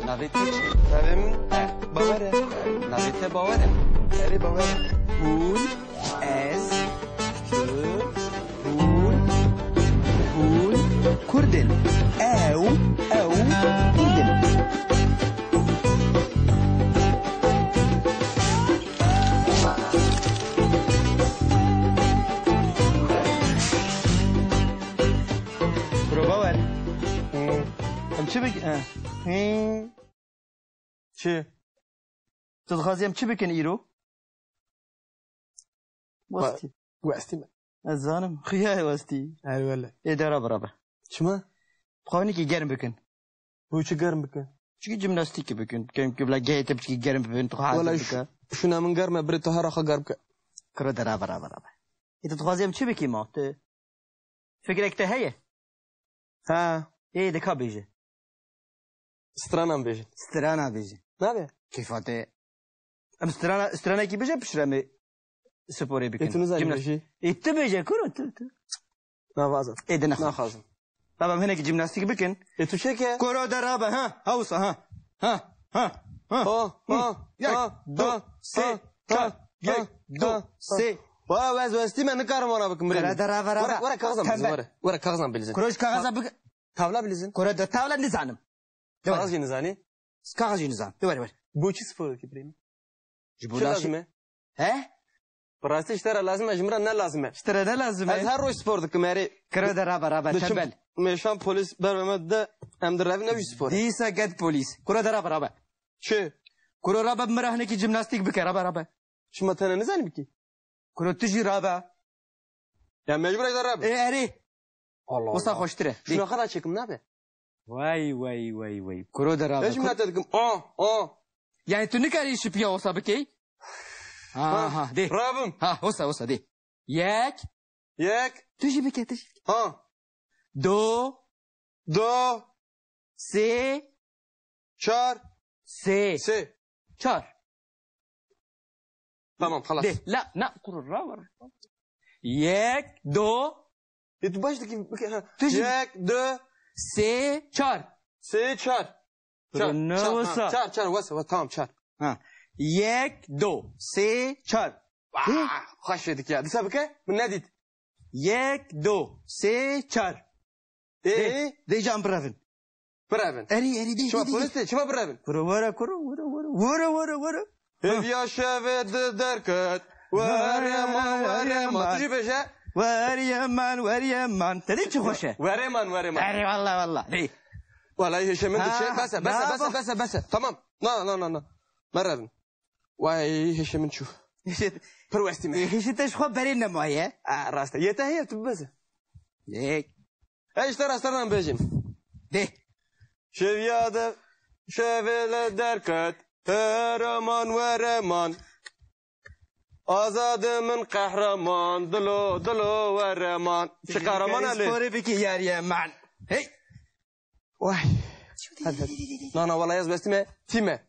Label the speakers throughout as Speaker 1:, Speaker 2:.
Speaker 1: ناوی تو چی؟
Speaker 2: نویم باوره.
Speaker 1: ناوی تو باوره.
Speaker 2: اری باوره.
Speaker 1: هون از هون کردن او کردن.
Speaker 2: چی بگی؟ چی؟ تو دخوازیم چی بکن ایرو؟ واستی من از زانم خیاه واستی ای ولی اداره برابر چما؟ بخوانی که گرم بکن بو چه گرم بکن؟ چی جیمناستیک بکن که بلا گیت بچی گرم بکن تو حاضر بکن شو من گرمه برای تو هر آخه گرم کن کرو داره برابر تو دخوازیم چی بکی ما؟ فکر اکته هیه؟ ها ايه دكا بيجي سترانا بيجي سترانا بيجي نابي كيف هاتي ام سترانا كي بيجي بشرمي سبوري بكن يتنزل بيجي يتبيجي كرو تو نافازم ايه دنا ناخازم بابا هنا كي جيمناستيك بكن يتو شيكه كرو درابه ها هوسه ها دو سي دو سي واز واستی من کارم انا بكم بري ورا كاغزم بلزن كروش كاغزم بك تاولا بلزن كره ده تاولا نزانم كاغز نزاني كاغز نزان دوري بوچي سفور كي بريم جبولا لازمه ها براستي اشترى لازم اجمرا نه لازمه اشترى نه لازمه از هر روز سپور دك ماري كره ده برابر تنبل مشان پلیس برمد ام دراوی نوی سپور دیسا گد پلیس كره ده برابر چه كره رابا مرهنه کی جیمناستیک بك برابر شما تنه نزاني بكي كره تجي رابا يا مجبور يدرب ايه اري الله وصا خوشتره شنو خدا چكم نابه واي كرو درابه ايش معناتكم يعني تو نكاري شبيا وصا بكي ها دي رابم ها وصا دي ياك تجي بكي تجي دو سي شار سي شار تمام خلاص دي لا نقر الراور ياك دو يتباش دك ياك دو سي شار شار وصل تمام شار ها ياك دو سي شار خش دك يا دسبك من ناديت ياك دو سي شار ايه دي جام برافن اري دي شو بوليس شو برافن كرو ورا يا شافت دركت وريمان تجي بشا وريمان تدي شو خوشه وريمان اري والله دي والله هشام انت شيء بس تمام لا مرة واي هشام نشوف بروستي ما هش تشخو برينا معايا راسته يتهي تبز هيك ايش ترى بيجن دي شفياده شفل دركت ورمان آزاد من قهرمان دلو ورمان چه قهرمان علی سپوری بکی یاری من هی وای نه والله یز بستیمه تیمه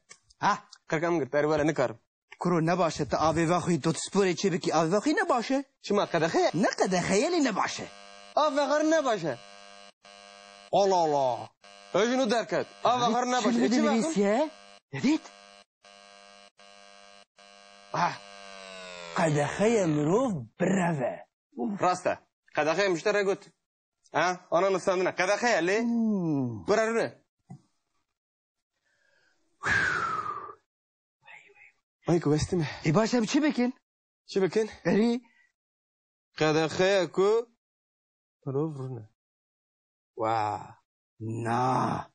Speaker 2: ها کرکم گرت ولا نکارم کرو نباشه تا آبی واخی دو سپوری چه بکی آبی واخی نباشه شما قدخه نه قدخیلی نباشه آبی غر نباشه الله اجنو درکت آبی غر نباشه چی بگم دیدید قدخه مروف برافه راسته قدخه مشتري قلت انا نستنى قدخه ليه برارونه وای کوستمه ای باشه چی بکن اری قدخه کو مروف رونه وا نه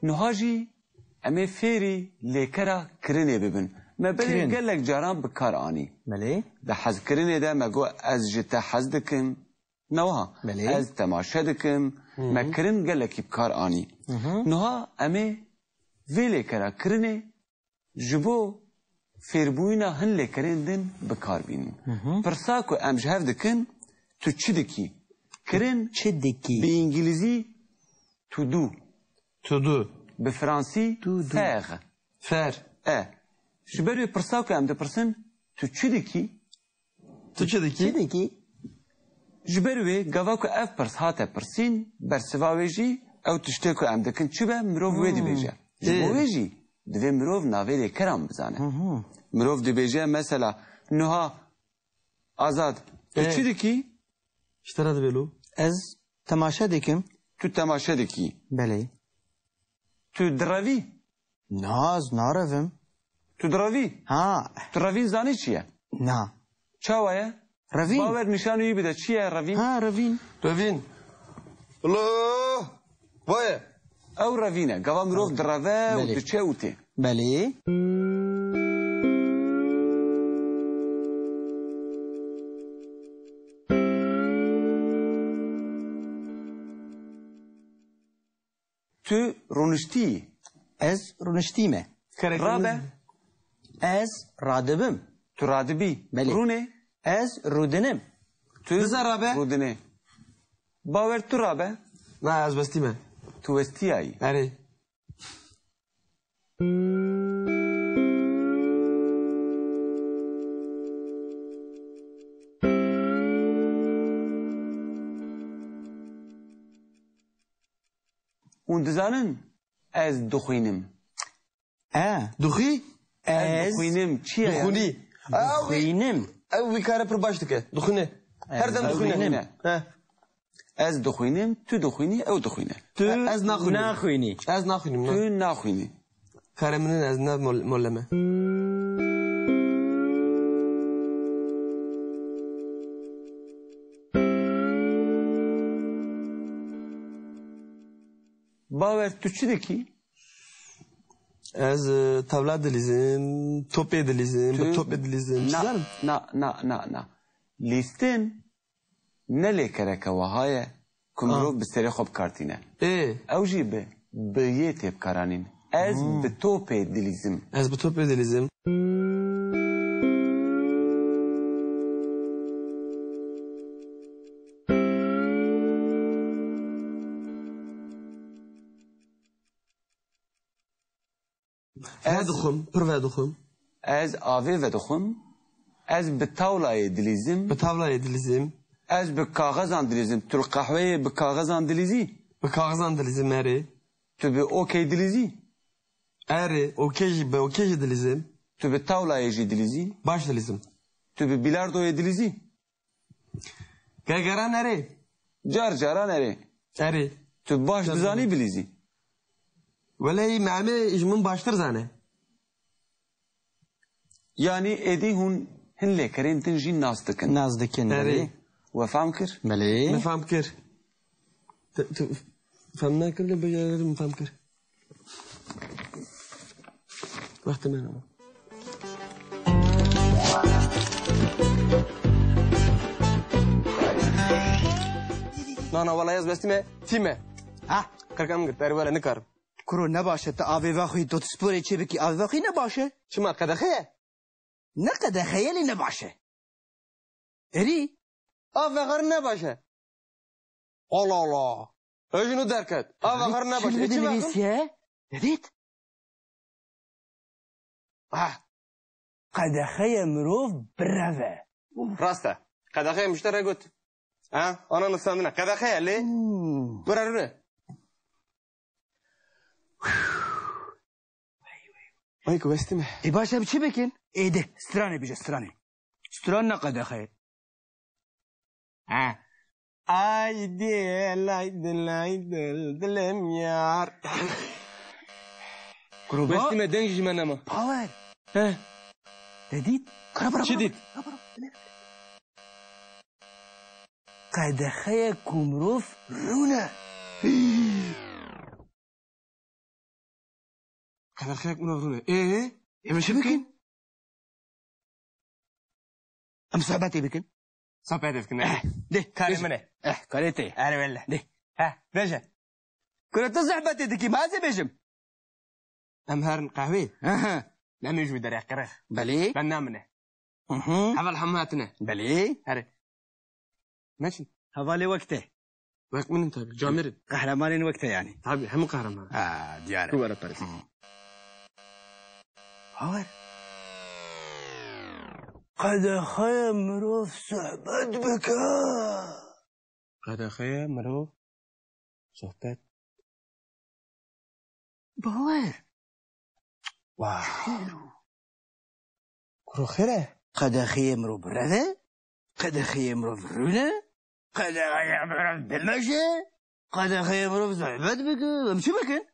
Speaker 1: نهاجی امی فیری لیکرا کرنه ببین مبلی گلک جاران بکار آنی
Speaker 2: ملی
Speaker 1: ده حز کرنه ده مگو از جتا حز دکم نوها از تماشا دکم مکرن گلکی بکار آنی نها امی وی لیکرا کرنه جبو فیربوینا هن لیکرن دن بکار بینن پرساکو ام جهف دکن تو چی دکی کرن
Speaker 2: چی دکی
Speaker 1: به انگلیزی تو دو
Speaker 2: تو دو
Speaker 1: بفرانسی فر شبری پرساو که ام دپرسن تو چی دکی؟
Speaker 2: تو چی دکی؟
Speaker 1: جبروی گاوا که اف پرس هاته پرسین برسواوی جی او تشتی که ام دکن چی به مروف وی دی بیجه جبوی جی دوی مروف ناویلی کرام بزانه مروف دی بیجه مثلا نوها آزاد تو چی دکی؟
Speaker 2: اشترا دبیلو از تماشا دکم
Speaker 1: تو تماشا دکی
Speaker 2: بله
Speaker 1: تو دراوی
Speaker 2: ناز نارویم
Speaker 1: تو دراوی
Speaker 2: ها
Speaker 1: تو روین زانی چیه؟
Speaker 2: نه
Speaker 1: چاوه؟
Speaker 2: روین
Speaker 1: باور نشانوی بده چیه روین؟
Speaker 2: ها روین
Speaker 3: الله وای
Speaker 1: او روینه گوا مروف دراوه و تو چه اوته
Speaker 2: بله
Speaker 1: تو رونشتی
Speaker 2: از رونشتیمه
Speaker 1: رابه
Speaker 2: از رادبم
Speaker 1: تو رادبی
Speaker 2: بله
Speaker 1: رونه
Speaker 2: از رودنم
Speaker 1: تو
Speaker 3: رابه
Speaker 1: رودنه باور تو رابه
Speaker 3: نه از بستیمه
Speaker 1: تو وستیایی
Speaker 3: آره
Speaker 1: اون دزانن از دخوینم
Speaker 3: دخی
Speaker 2: از
Speaker 1: دخوینم چیه
Speaker 3: دخونی
Speaker 2: دخوینم
Speaker 3: وی کاره پر باش دکه دخونه هر دم دخونه
Speaker 1: از دخوینم تو دخوینی او دخوینه
Speaker 3: تو از
Speaker 2: نخوینی
Speaker 3: از نخونیم
Speaker 1: تو نخوینی
Speaker 3: کاره منن از نه مولمه
Speaker 1: باور تو چی دکی؟
Speaker 3: از tavla dilizim, top dilizim, top dilizim.
Speaker 1: نه لیستن نه لیکره که وهایه کمرو بسری خوب کارتینه او جی به یه تیب کارانین از به توپ دلیزم
Speaker 3: از به top dilizim. Vedixum, pir vedixum.
Speaker 1: از آوی و دخم از به تاولای دلیزم
Speaker 3: Bi tavlayê dilizim,
Speaker 1: از به کاغذان دلیزم تو القهوه به کاغذان دلیزی
Speaker 3: bi kaxizan dilizim erê.
Speaker 1: تو به اوکی دلیزی
Speaker 3: Erê, okey jî bi okey jî dilizim.
Speaker 1: تو به تاولای جی دلیزی
Speaker 3: Baş dilizim.
Speaker 1: تو به بیلاردوی دلیزی
Speaker 3: Gergeran erê.
Speaker 1: جار جاران اره
Speaker 3: Erê.
Speaker 1: تو باش دزانی بلیزی
Speaker 3: Welê memê ji min baştir zane.
Speaker 1: یعنی ایدی هن لیکرین تنجی ناز دکن
Speaker 2: ناز دکن بله
Speaker 1: و فهم کر
Speaker 2: بله
Speaker 3: Mefhem kir. Fem nekir li bejerim mefhem kir. Vextê me ama. Nana vallahi yaz bestime time.
Speaker 2: Ha
Speaker 3: Karkam gir teri vele nikarim.
Speaker 2: کرو نباشه تا آبی وقتی دوت سپوری چی بکی آبی وقتی نباشه
Speaker 3: Çima kadexe?
Speaker 2: نقد خیلی نباشه اری
Speaker 3: Avvegar ne başe? Allah Allah. Öjünü derket. Avvegar ne başe?
Speaker 2: چی نویسیه دیدید قدخه مروف بروه
Speaker 3: Rasta. Kadexe müştere gut. Ha? Ananı sandına. Kadexe li? Burarını. Ay kuvvesti mi?
Speaker 2: ای باشه چی بکن ایده سترانه بیجه ستران نه قدخه
Speaker 3: Ay dilim yar. Kuvvesti mi den jime nama?
Speaker 2: پاور
Speaker 3: He.
Speaker 2: دیدید
Speaker 3: چی دید؟
Speaker 2: قدخه کمروف رونه
Speaker 3: Kadexe bunu vrune.
Speaker 2: چی بکن ام صحبتی بکن
Speaker 3: Sohbet etkin.
Speaker 2: ده
Speaker 3: Kare mene.
Speaker 2: کاریتی
Speaker 3: Hadi velle.
Speaker 2: ده
Speaker 3: Beje.
Speaker 2: کنه تو صحبتی دکی مازی بشم
Speaker 3: Em herin kahve. Nem yüzü der yakırıq.
Speaker 2: بلی
Speaker 3: Ben namine.
Speaker 2: اها
Speaker 3: Haval hamhatine.
Speaker 2: بلی
Speaker 3: Hadi. Meçin.
Speaker 2: حوالی وقته
Speaker 3: Bak benim tabi. Camirin.
Speaker 2: قهرمانین وقته یعنی
Speaker 3: Tabi hem kahraman.
Speaker 2: دیاره
Speaker 3: Kuvara parası.
Speaker 2: پاور قدخه مروف صحبت بکه
Speaker 3: قدخه مروف صحبت
Speaker 2: باور
Speaker 3: واو کرو خیره
Speaker 2: قدخه مروف برده قدخه مروف رونه قدخه مروف بمشه قدخه مروف صحبت بکه امشو بکن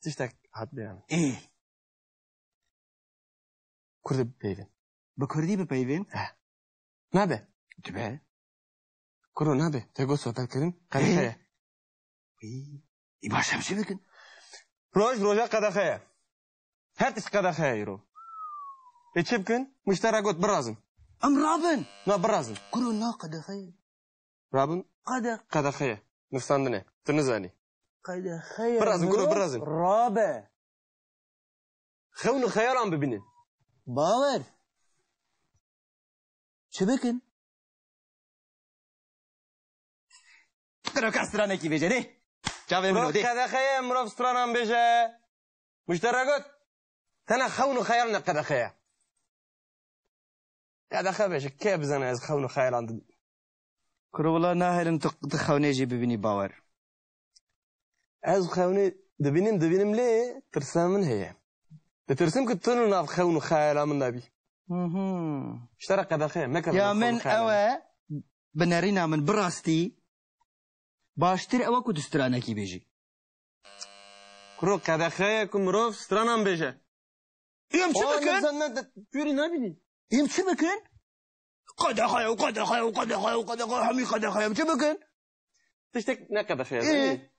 Speaker 3: تشتك حد بيعمل
Speaker 2: ايه
Speaker 3: كردي بيفين
Speaker 2: بكردي ببيفين
Speaker 3: نابه
Speaker 2: تبع
Speaker 3: كرو نابه تقول صوت الكريم قدخه
Speaker 2: ايه باش امشي بكن
Speaker 3: روجا قدخه هاتش قدخه يرو اتشبكن مشترى قلت برازن
Speaker 2: ام رابن
Speaker 3: لا برازن
Speaker 2: كرو لا قدخه
Speaker 3: رابن قدخه نفساندنه تنزاني
Speaker 2: قدخه
Speaker 3: برازن كرو برازن
Speaker 2: رابه
Speaker 3: خون خيال عم ببينين
Speaker 2: باور شبكن ترى كسرانه كي بيجي جاوب منو دي
Speaker 3: قدخه مروف ستران عم بيجي مشترى قلت تنا خون خيالنا قدخه قدخه بيجي كيف زنا از خون خيال عند
Speaker 2: كرو والله ناهل انت تخوني جي ببيني باور
Speaker 3: از خوني دبينم ليه ترسمن هي ترسم كتنو ناف خون خيال من نبي اشترى قدخه ما كان
Speaker 2: يا من اوا بنارينا من براستي باشتري اوا كنت استرانا كي بيجي
Speaker 3: كرو قدخه كمروف سترانم بيجي
Speaker 2: يم شبكن
Speaker 3: زنت بيري نبيني
Speaker 2: يم شبكن قدخه حمي قدخه يم شبكن
Speaker 3: تشتك نقدخه ايه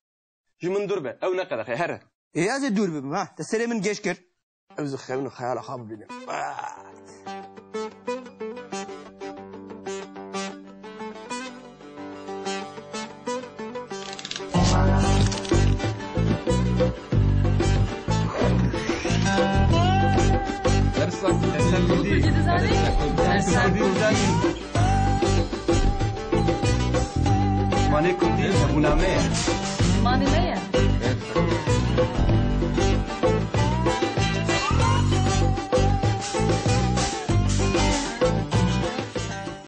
Speaker 3: جمن دربه او نقدخه هره
Speaker 2: ايه از الدربه ها تسري من جيشكر
Speaker 3: اوز خيون خيال خاب بينا
Speaker 1: مانه کردی زبونه مه
Speaker 4: مانه